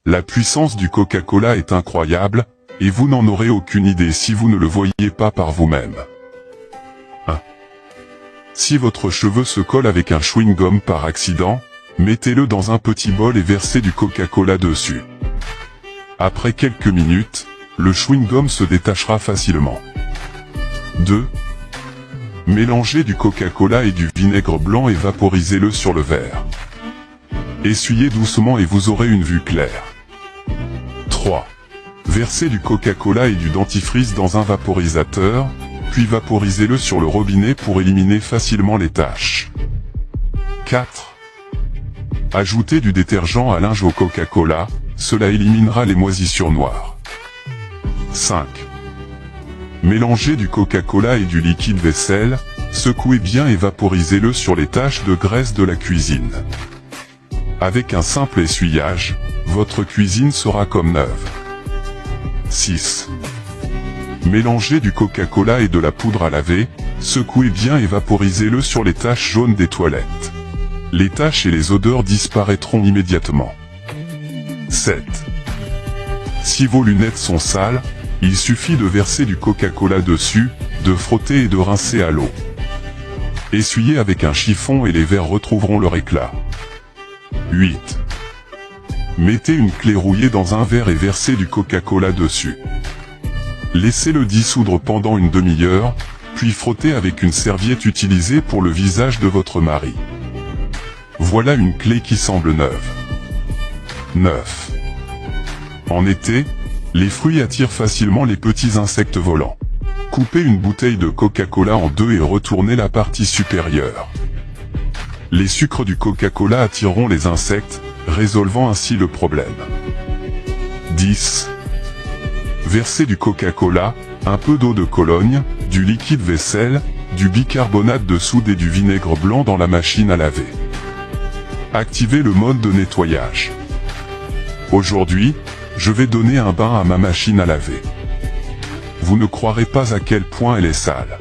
La puissance du Coca-Cola est incroyable, et vous n'en aurez aucune idée si vous ne le voyez pas par vous-même. 1. Si votre cheveu se colle avec un chewing-gum par accident, mettez-le dans un petit bol et versez du Coca-Cola dessus. Après quelques minutes, le chewing-gum se détachera facilement. 2. Mélangez du Coca-Cola et du vinaigre blanc et vaporisez-le sur le verre. Essuyez doucement et vous aurez une vue claire. 3. Versez du Coca-Cola et du dentifrice dans un vaporisateur, puis vaporisez-le sur le robinet pour éliminer facilement les taches. 4. Ajoutez du détergent à linge au Coca-Cola, cela éliminera les moisissures noires. 5. Mélangez du Coca-Cola et du liquide vaisselle, secouez bien et vaporisez-le sur les taches de graisse de la cuisine. Avec un simple essuyage, votre cuisine sera comme neuve. 6. Mélangez du Coca-Cola et de la poudre à laver, secouez bien et vaporisez-le sur les taches jaunes des toilettes. Les taches et les odeurs disparaîtront immédiatement. 7. Si vos lunettes sont sales, il suffit de verser du Coca-Cola dessus, de frotter et de rincer à l'eau. Essuyez avec un chiffon et les verres retrouveront leur éclat. 8. Mettez une clé rouillée dans un verre et versez du Coca-Cola dessus. Laissez-le dissoudre pendant une demi-heure, puis frottez avec une serviette utilisée pour le visage de votre mari. Voilà une clé qui semble neuve. 9. En été, les fruits attirent facilement les petits insectes volants. Coupez une bouteille de Coca-Cola en deux et retournez la partie supérieure. Les sucres du Coca-Cola attireront les insectes, résolvant ainsi le problème. 10. Versez du Coca-Cola, un peu d'eau de Cologne, du liquide vaisselle, du bicarbonate de soude et du vinaigre blanc dans la machine à laver. Activez le mode de nettoyage. Aujourd'hui, je vais donner un bain à ma machine à laver. Vous ne croirez pas à quel point elle est sale.